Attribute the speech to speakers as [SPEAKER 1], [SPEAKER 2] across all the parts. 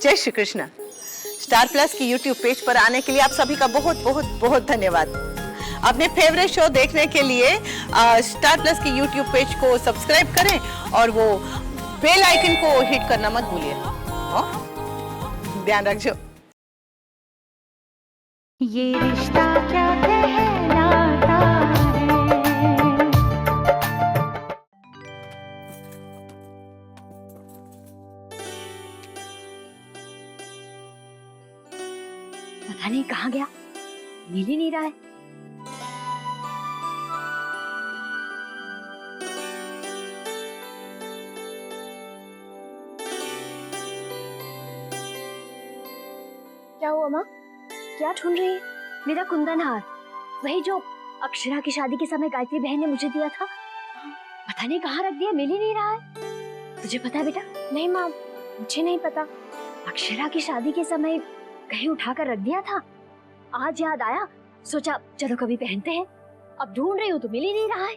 [SPEAKER 1] जय Shri Krishna. Star plus की YouTube page पर आने के लिए आप सभी का बहुत बहुत बहुत धन्यवाद। अपने फेवरेट शो देखने के लिए स्टार प्लस की यूट्यूब पेज को सब्सक्राइब करें और वो बेल आइकन को हिट करना मत भूलिए। ध्यान रखिए।
[SPEAKER 2] ये रिश्ता क्या कहलाता है। पता नहीं कहाँ गया, मिल ही नहीं रहा है। क्या हुआ माँ? क्या ढूंढ रही है? मेरा कुंदन हार, वही जो अक्षरा की शादी के समय गायत्री बहन ने मुझे दिया था। पता नहीं कहाँ रख दिया, मिल ही नहीं रहा है। तुझे पता है बेटा? नहीं माँ, मुझे नहीं पता। अक्षरा की शादी के समय कहीं उठाकर रख दिया था, आज याद आया, सोचा चलो कभी पहनते हैं। अब ढूंढ रही हूँ तो मिल ही नहीं रहा है।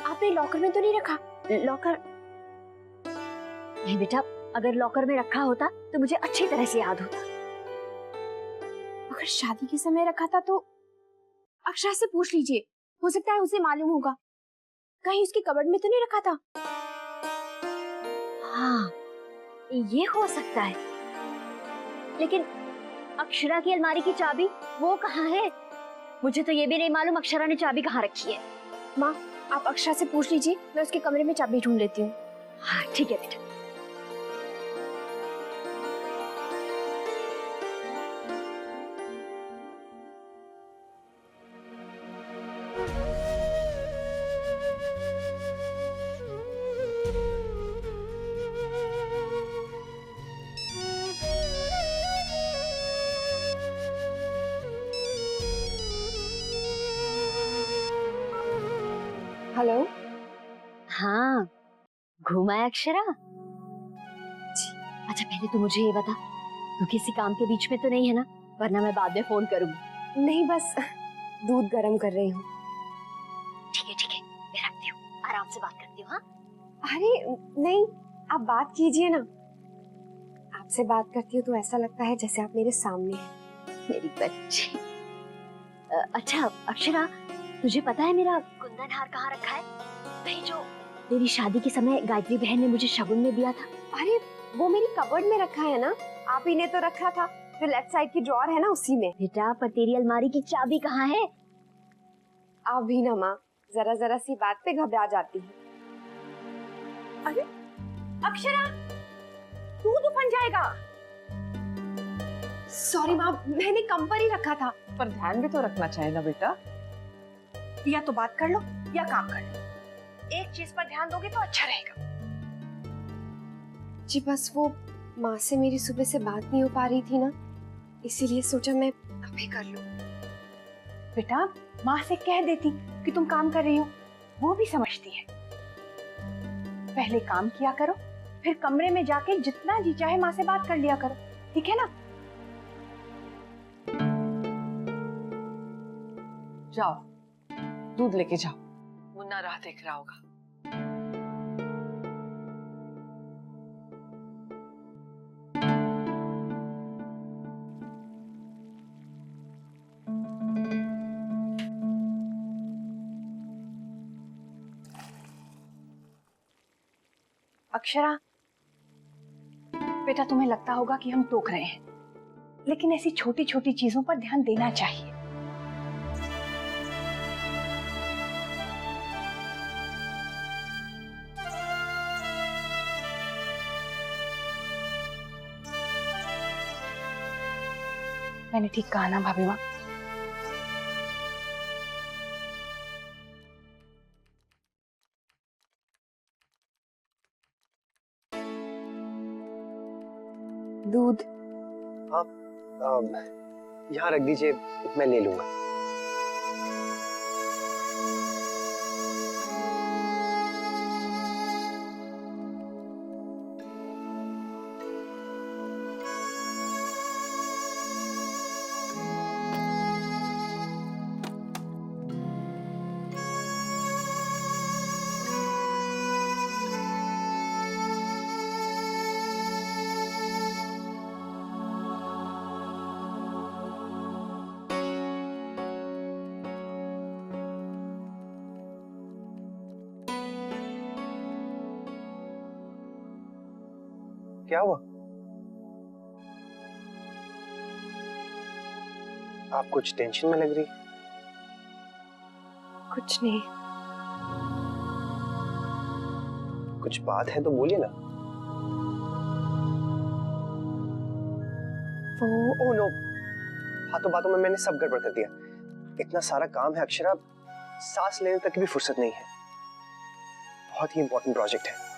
[SPEAKER 2] आपने लॉकर में तो नहीं रखा? लॉकर नहीं बेटा, अगर लॉकर में रखा होता तो मुझे अच्छी तरह से याद होता।
[SPEAKER 3] अगर शादी के समय रखा था तो अक्षरा से पूछ लीजिए, हो सकता है उसे मालूम होगा। कहीं उसकी कबर्ड में तो नहीं रखा था?
[SPEAKER 2] हाँ, ये हो सकता है, लेकिन अक्षरा की अलमारी की चाबी वो कहाँ है? मुझे तो ये भी नहीं मालूम अक्षरा ने चाबी कहाँ रखी है।
[SPEAKER 3] माँ, आप अक्षरा से पूछ लीजिए, मैं उसके कमरे में चाबी ढूंढ लेती हूँ।
[SPEAKER 2] हाँ ठीक है बेटा।
[SPEAKER 3] हेलो।
[SPEAKER 2] हाँ, घूमा है अक्षरा? अच्छा पहले तू मुझे ये बता, तू किसी काम के बीच में तो नहीं है ना, वरना मैं बाद में फोन करूंगी।
[SPEAKER 3] नहीं, बस दूध गर्म कर रही हूँ।
[SPEAKER 2] ठीक है, मैं रखती हूँ, आराम से बात करती हूँ। हाँ
[SPEAKER 3] अरे नहीं, आप बात कीजिए ना। आपसे बात करती हूँ तो ऐसा लगता है जैसे आप मेरे सामने हैं।
[SPEAKER 2] मेरी बच्ची। अच्छा अक्षरा, तुझे पता है मेरा कुंदन हार कहाँ रखा है? वही जो तेरी शादी के समय गायत्री बहन ने मुझे शगुन में दिया था।
[SPEAKER 3] अरे वो मेरी कबर्ड में रखा है ना, आप ही ने तो रखा था, जो लेफ्ट साइड की ड्रॉअर है ना उसी में।
[SPEAKER 2] बेटा पर तेरी अलमारी की चाबी कहाँ है?
[SPEAKER 3] आप भी ना माँ, जरा जरा सी बात पे घबरा जाती है। अरे अक्षरा, दूध उफन जाएगा। सॉरी माँ, मैंने कम पर ही रखा था।
[SPEAKER 4] पर ध्यान भी तो रखना चाहिए ना बेटा। या तो बात कर लो या काम कर लो, एक चीज पर ध्यान दोगे तो अच्छा रहेगा।
[SPEAKER 3] जी बस वो माँ से मेरी सुबह से बात नहीं हो पा रही थी ना, इसीलिए सोचा मैं अभी कर लूं।
[SPEAKER 4] बेटा माँ से कह देती कि तुम काम कर रही हो, वो भी समझती है। पहले काम किया करो, फिर कमरे में जाके जितना जी चाहे माँ से बात कर लिया करो, ठीक है ना? जाओ दूध लेके जाओ, मुन्ना राह देख रहा होगा। अक्षरा बेटा, तुम्हें लगता होगा कि हम टोक रहे हैं, लेकिन ऐसी छोटी छोटी चीजों पर ध्यान देना चाहिए। मैंने ठीक कहा ना भाभी माँ?
[SPEAKER 3] दूध
[SPEAKER 5] यहाँ रख दीजिए, मैं ले लूंगा। क्या हुआ? आप कुछ टेंशन में लग रही?
[SPEAKER 3] कुछ नहीं।
[SPEAKER 5] कुछ बात है तो बोलिए ना। ओह नो, बातों बातों में मैंने सब गड़बड़ कर दिया। इतना सारा काम है अक्षरा, सांस लेने तक की भी फुर्सत नहीं है। बहुत ही इंपॉर्टेंट प्रोजेक्ट है।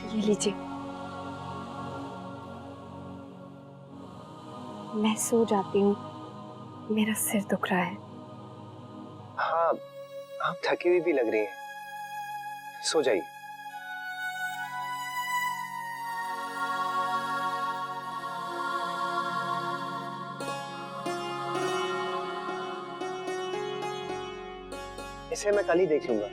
[SPEAKER 3] ये लीजिए। मैं सो जाती हूँ, मेरा सिर दुख रहा है।
[SPEAKER 5] हाँ, आप थकी हुई भी लग रही हैं। सो जाइए। इसे मैं कल ही देख लूंगा।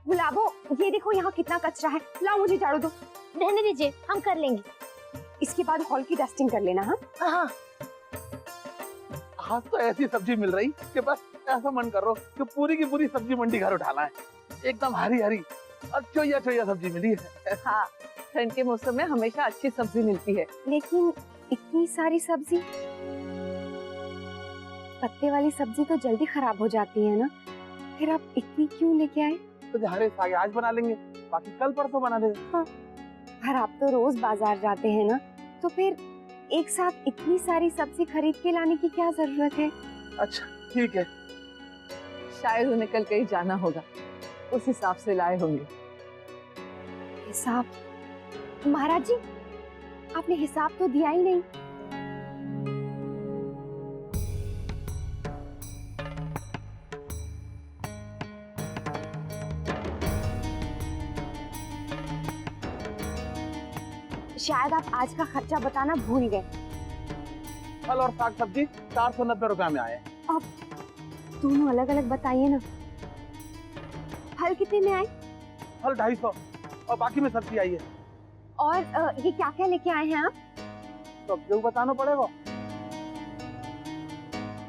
[SPEAKER 3] गुलाबो, ये देखो यहाँ कितना कचरा है। लाओ मुझे झाड़ू दो।
[SPEAKER 2] रहने दीजिए, हम कर लेंगे।
[SPEAKER 3] इसके बाद हॉल की डस्टिंग कर लेना। हाँ
[SPEAKER 2] हाँ।
[SPEAKER 6] आज तो ऐसी सब्जी मिल रही कि बस ऐसा मन कर रहा कि पूरी की पूरी सब्जी मंडी घर उठाना है। एकदम हरी हरी और चोया चोया सब्जी मिली है।
[SPEAKER 7] हाँ, ठंड के मौसम में हमेशा अच्छी सब्जी मिलती है।
[SPEAKER 3] लेकिन इतनी सारी सब्जी, पत्ते वाली सब्जी तो जल्दी खराब हो जाती है ना, फिर आप इतनी क्यों लेके आए?
[SPEAKER 6] तो हरे साग आज बना लेंगे, बाकी कल परसों बना देंगे।
[SPEAKER 3] हाँ, पर आप तो रोज बाजार जाते हैं ना, तो फिर एक साथ इतनी सारी सब्जी खरीद के लाने की क्या जरूरत है?
[SPEAKER 6] अच्छा ठीक है।
[SPEAKER 7] शायद उन्हें कल कहीं जाना होगा, उस हिसाब से लाए होंगे।
[SPEAKER 3] हिसाब? महाराज जी, आपने हिसाब तो दिया ही नहीं। शायद आप आज का खर्चा बताना भूल गए।
[SPEAKER 6] फल और साग सब्जी 490 रुपए में आए।
[SPEAKER 3] अब दोनों अलग अलग बताइए ना। फल कितने में आए?
[SPEAKER 6] फल 250 और बाकी में सब्जी आई है।
[SPEAKER 3] और ये क्या क्या लेके आए हैं आप?
[SPEAKER 6] तो क्यों बताना पड़ेगा?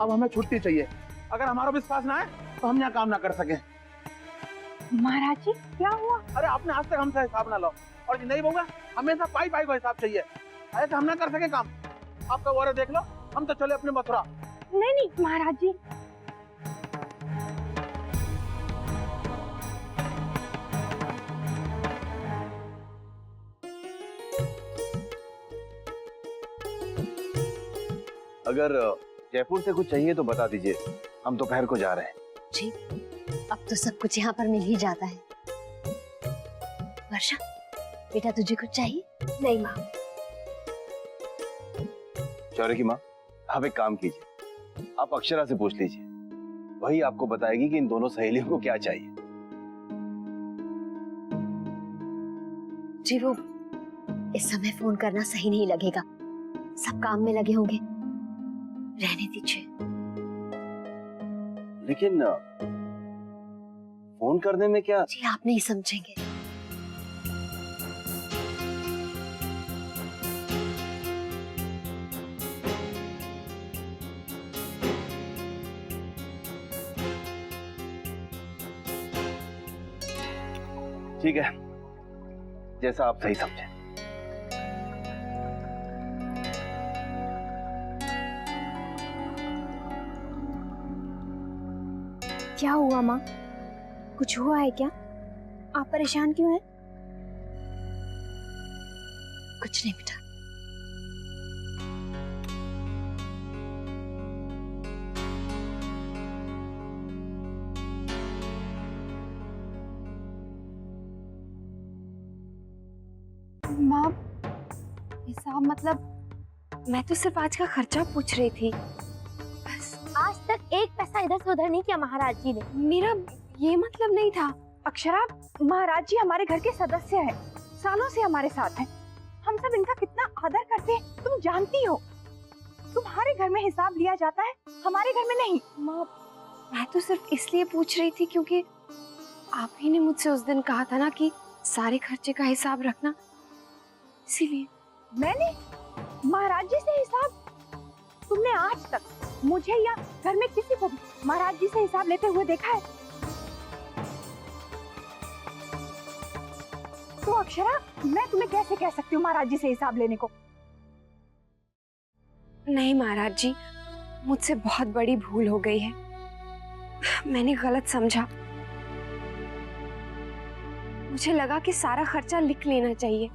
[SPEAKER 6] अब हमें छुट्टी चाहिए। अगर हमारा विश्वास ना है तो हम यहाँ काम ना कर सके।
[SPEAKER 4] महाराज जी, क्या हुआ?
[SPEAKER 6] अरे आपने आज तक हमसे हिसाब ना लो, और ये नहीं होगा, हमेशा पाई पाई को हिसाब चाहिए। ऐसे हम ना कर सके काम। आपका वो देख लो, हम तो चले अपने मथुरा।
[SPEAKER 4] नहीं नहीं महाराज जी,
[SPEAKER 8] अगर जयपुर से कुछ चाहिए तो बता दीजिए, हम दोपहर को जा रहे हैं।
[SPEAKER 2] जी, अब तो सब कुछ यहाँ पर मिल ही जाता है। वर्षा, बेटा तुझे कुछ चाहिए?
[SPEAKER 3] नहीं माँ।
[SPEAKER 8] शौर्य की माँ, आप एक काम कीजिए, आप अक्षरा से पूछ लीजिए, वही आपको बताएगी कि इन दोनों सहेलियों को क्या चाहिए।
[SPEAKER 2] जी, वो इस समय फोन करना सही नहीं लगेगा, सब काम में लगे होंगे, रहने दीजिए।
[SPEAKER 8] लेकिन फोन करने में क्या?
[SPEAKER 2] जी, आप नहीं समझेंगे।
[SPEAKER 8] ठीक है, जैसा आप सही समझें।
[SPEAKER 3] क्या हुआ माँ? कुछ हुआ है क्या? आप परेशान क्यों हैं?
[SPEAKER 2] कुछ नहीं बेटा।
[SPEAKER 3] माँ, हिसाब मतलब मैं तो सिर्फ आज का खर्चा पूछ रही थी।
[SPEAKER 2] आज तक एक पैसा इधर से उधर नहीं किया महाराज जी ने।
[SPEAKER 3] मेरा ये मतलब नहीं था।
[SPEAKER 4] अक्षरा, महाराज जी हमारे घर के सदस्य हैं, सालों से हमारे साथ हैं। हम सब इनका कितना आदर करते हैं, तुम जानती हो। तुम्हारे घर में हिसाब लिया जाता है, हमारे घर में नहीं।
[SPEAKER 3] माँ, मैं तो सिर्फ इसलिए पूछ रही थी क्योंकि आप ही ने मुझसे उस दिन कहा था ना कि सारे खर्चे का हिसाब रखना, इसीलिए।
[SPEAKER 4] मैंने महाराज जी से हिसाब? तुमने आज तक मुझे या घर में किसी को भी महाराज जी से हिसाब लेते हुए देखा है? तो अक्षरा, मैं तुम्हें कैसे कह सकती हूँ महाराज जी से हिसाब लेने को?
[SPEAKER 3] नहीं महाराज जी, मुझसे बहुत बड़ी भूल हो गई है। मैंने गलत समझा। मुझे लगा कि सारा खर्चा लिख लेना चाहिए।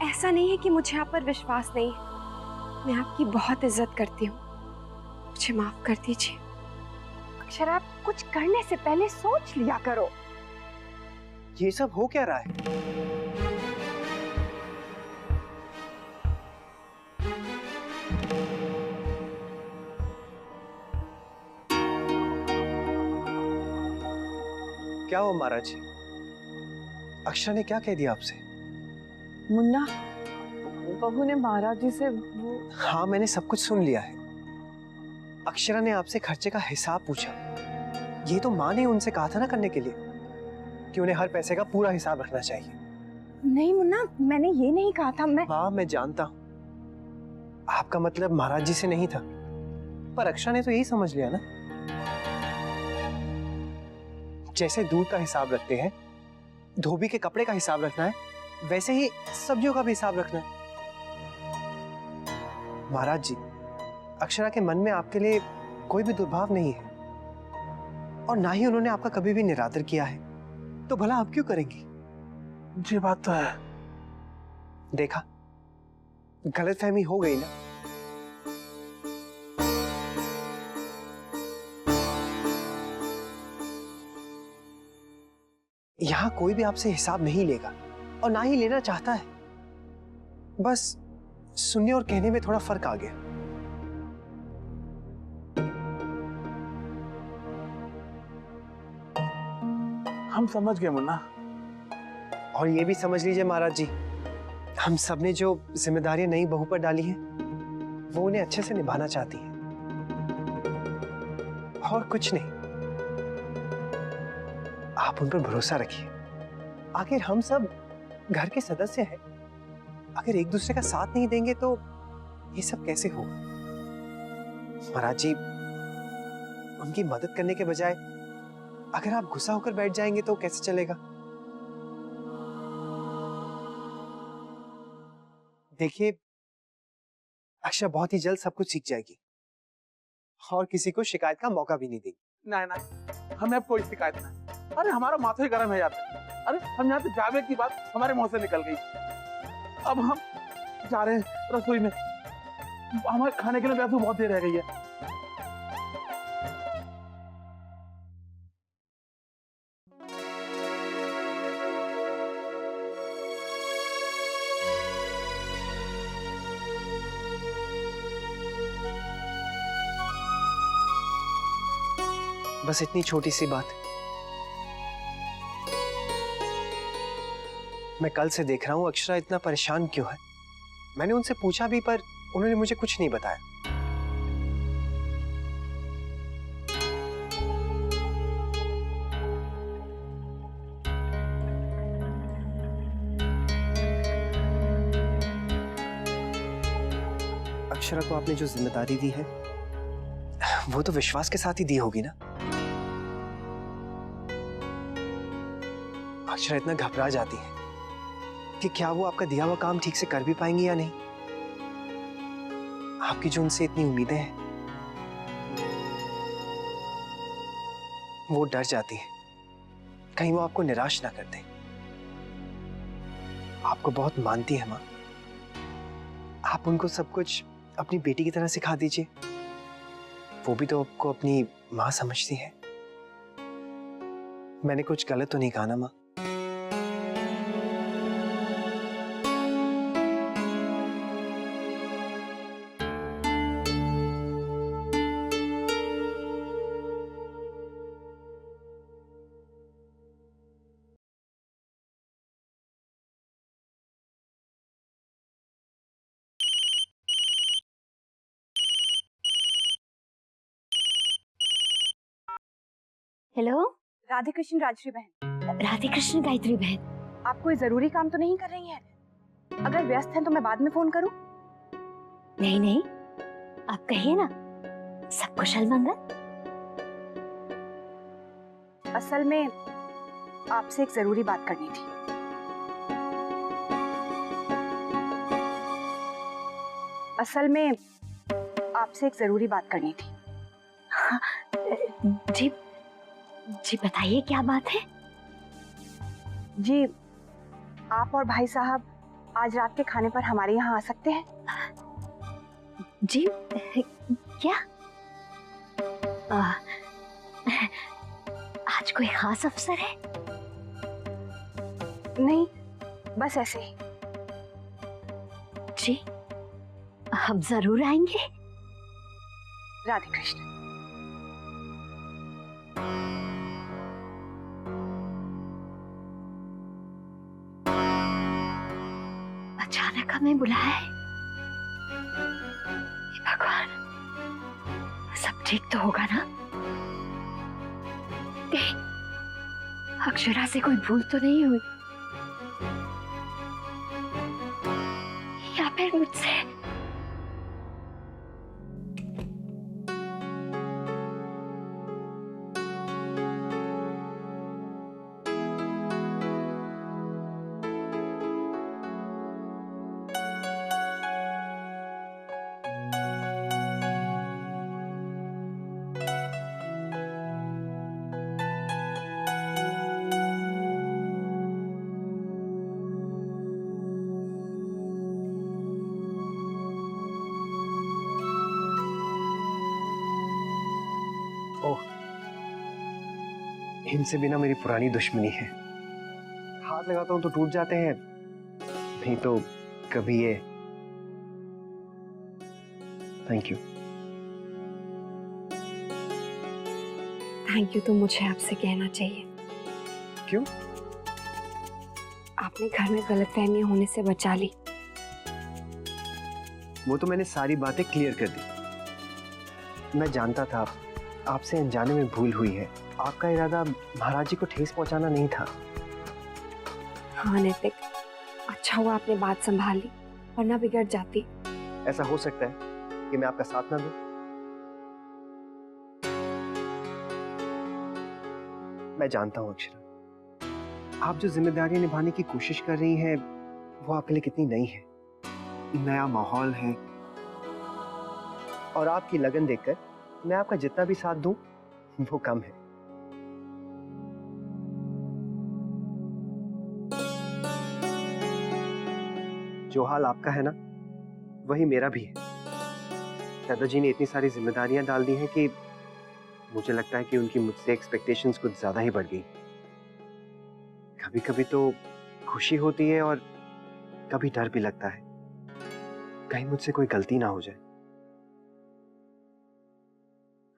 [SPEAKER 3] ऐसा नहीं है कि मुझे आप पर विश्वास नहीं है। मैं आपकी बहुत इज्जत करती हूँ, मुझे माफ कर दीजिए।
[SPEAKER 4] अक्षरा, कुछ करने से पहले सोच लिया करो।
[SPEAKER 5] ये सब हो क्या रहा है? क्या हुआ महाराज जी? अक्षरा ने क्या कह दिया आपसे?
[SPEAKER 7] मुन्ना, बहू ने महाराज जी से वो
[SPEAKER 5] हाँ, मैंने सब कुछ सुन लिया है। अक्षरा ने आपसे खर्चे का हिसाब पूछा। ये तो माँ ने उनसे कहा था ना करने के लिए कि उन्हें हर पैसे का पूरा हिसाब रखना चाहिए।
[SPEAKER 4] नहीं मुन्ना, मैंने ये नहीं कहा था।
[SPEAKER 5] हाँ, मैं जानता हूँ आपका मतलब महाराज जी से नहीं था, पर अक्षरा ने तो यही समझ लिया ना। जैसे दूध का हिसाब रखते हैं, धोबी के कपड़े का हिसाब रखना है, वैसे ही सब्जियों का भी हिसाब रखना है। महाराज जी, अक्षरा के मन में आपके लिए कोई भी दुर्भाव नहीं है और ना ही उन्होंने आपका कभी भी निरादर किया है, तो भला आप क्यों करेंगी?
[SPEAKER 6] जी बात तो है।
[SPEAKER 5] देखा, गलतफहमी हो गई ना। यहां कोई भी आपसे हिसाब नहीं लेगा और ना ही लेना चाहता है। बस सुनने और कहने में थोड़ा फर्क आ गया।
[SPEAKER 6] हम समझ गए मुन्ना।
[SPEAKER 5] और ये भी समझ लीजिए महाराज जी, हम सब ने जो जिम्मेदारियां नई बहू पर डाली हैं, वो उन्हें अच्छे से निभाना चाहती है और कुछ नहीं। आप उन पर भरोसा रखिए। आखिर हम सब घर के सदस्य हैं। अगर एक दूसरे का साथ नहीं देंगे तो ये सब कैसे होगा? महाराज जी, उनकी मदद करने के बजाय अगर आप गुस्सा होकर बैठ जाएंगे तो कैसे चलेगा? देखिए, अक्षरा बहुत ही जल्द सब कुछ सीख जाएगी और किसी को शिकायत का मौका भी नहीं देगी।
[SPEAKER 6] नहीं नहीं, हमें अब कोई शिकायत नहीं। अरे हमारा माथा ही गर्म है यार। अरे हम यहाँ से जावे की बात हमारे मुंह से निकल गई। अब हम जा रहे हैं रसोई में। हमारे खाने के लिए वैसे बहुत देर रह गई है।
[SPEAKER 5] बस इतनी छोटी सी बात। मैं कल से देख रहा हूं अक्षरा इतना परेशान क्यों है। मैंने उनसे पूछा भी पर उन्होंने मुझे कुछ नहीं बताया। अक्षरा को आपने जो जिम्मेदारी दी है वो तो विश्वास के साथ ही दी होगी ना। अक्षरा इतना घबरा जाती है कि क्या वो आपका दिया हुआ काम ठीक से कर भी पाएंगी या नहीं। आपकी जो उनसे इतनी उम्मीदें हैं, वो डर जाती है कहीं वो आपको निराश ना कर दे। आपको बहुत मानती है माँ। आप उनको सब कुछ अपनी बेटी की तरह सिखा दीजिए। वो भी तो आपको अपनी माँ समझती है। मैंने कुछ गलत तो नहीं कहा ना माँ?
[SPEAKER 2] हेलो,
[SPEAKER 4] राधे कृष्ण राजश्री बहन,
[SPEAKER 2] राधे कृष्ण गायत्री बहन।
[SPEAKER 4] आप कोई जरूरी काम तो नहीं कर रही हैं? अगर व्यस्त हैं तो मैं बाद में फोन करूं?
[SPEAKER 2] नहीं नहीं, आप कहिए ना, सब कुशल मंगल।
[SPEAKER 4] असल में आपसे एक जरूरी बात करनी थी।
[SPEAKER 2] जी जी बताइए, क्या बात है?
[SPEAKER 4] जी, आप और भाई साहब आज रात के खाने पर हमारे यहाँ आ सकते हैं?
[SPEAKER 2] जी क्या? आज कोई खास अवसर है?
[SPEAKER 4] नहीं, बस ऐसे ही।
[SPEAKER 2] जी, हम जरूर आएंगे।
[SPEAKER 4] राधे कृष्ण।
[SPEAKER 2] अचानक हमें बुलाया है। हे भगवान, सब ठीक तो होगा ना? कहीं अक्षरा से कोई भूल तो नहीं हुई, या फिर मुझसे?
[SPEAKER 5] इनसे बिना मेरी पुरानी दुश्मनी है। हाथ लगाता हूं तो टूट जाते हैं, नहीं तो कभी ये। Thank you.
[SPEAKER 3] थैंक यू तो मुझे आपसे कहना चाहिए।
[SPEAKER 5] क्यों?
[SPEAKER 3] आपने घर में गलतफहमियां होने से बचा ली।
[SPEAKER 5] वो तो मैंने सारी बातें क्लियर कर दी। मैं जानता था आपसे अनजाने में भूल हुई है। आपका इरादा महाराज जी को ठेस पहुंचाना नहीं था।
[SPEAKER 3] हाँ नैतिक, अच्छा हुआ आपने बात संभाल ली, वरना बिगड़ जाती।
[SPEAKER 5] ऐसा हो सकता है कि मैं आपका साथ ना दूं? मैं जानता हूं अक्षरा, आप जो जिम्मेदारियां निभाने की कोशिश कर रही हैं वो आपके लिए कितनी नई है। नया माहौल है, और आपकी लगन देखकर मैं आपका जितना भी साथ दूं वो कम है। जो हाल आपका है ना, वही मेरा भी है। दादाजी ने इतनी सारी जिम्मेदारियां डाल दी हैं कि मुझे लगता है कि उनकी मुझसे एक्सपेक्टेशंस कुछ ज्यादा ही बढ़ गई। कभी कभी तो खुशी होती है और कभी डर भी लगता है कहीं मुझसे कोई गलती ना हो जाए।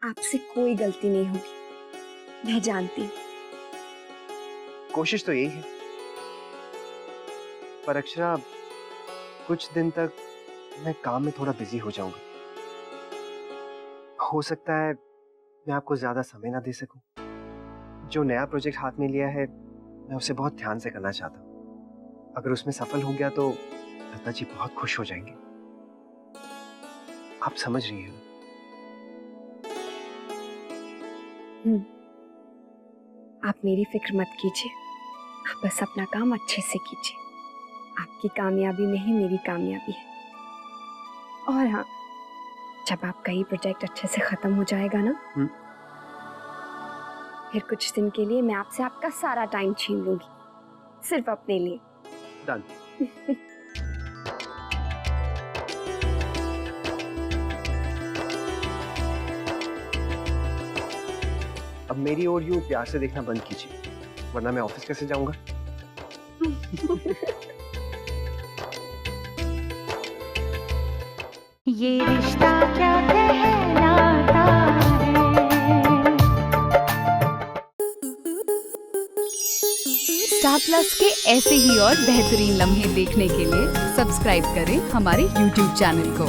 [SPEAKER 3] आपसे कोई गलती नहीं होगी, मैं जानती हूँ।
[SPEAKER 5] कोशिश तो यही है, पर अक्षरा कुछ दिन तक मैं काम में थोड़ा बिजी हो जाऊंगा। हो सकता है मैं आपको ज्यादा समय ना दे सकूं। जो नया प्रोजेक्ट हाथ में लिया है मैं उसे बहुत ध्यान से करना चाहता हूं। अगर उसमें सफल हो गया तो दादाजी बहुत खुश हो जाएंगे। आप समझ रही हैं?
[SPEAKER 3] आप मेरी फिक्र मत कीजिए, आप बस अपना काम अच्छे से कीजिए। आपकी कामयाबी में ही मेरी कामयाबी है। और हाँ, जब आपका ये प्रोजेक्ट अच्छे से खत्म हो जाएगा ना, फिर कुछ दिन के लिए मैं आपसे आपका सारा टाइम छीन लूंगी, सिर्फ अपने लिए।
[SPEAKER 5] डन। अब मेरी ओर यूं प्यार से देखना बंद कीजिए, वरना मैं ऑफिस कैसे जाऊंगा?
[SPEAKER 9] ये रिश्ता क्या कहलाता है।
[SPEAKER 10] स्टार प्लस के ऐसे ही और बेहतरीन लम्हे देखने के लिए सब्सक्राइब करें हमारे YouTube चैनल को।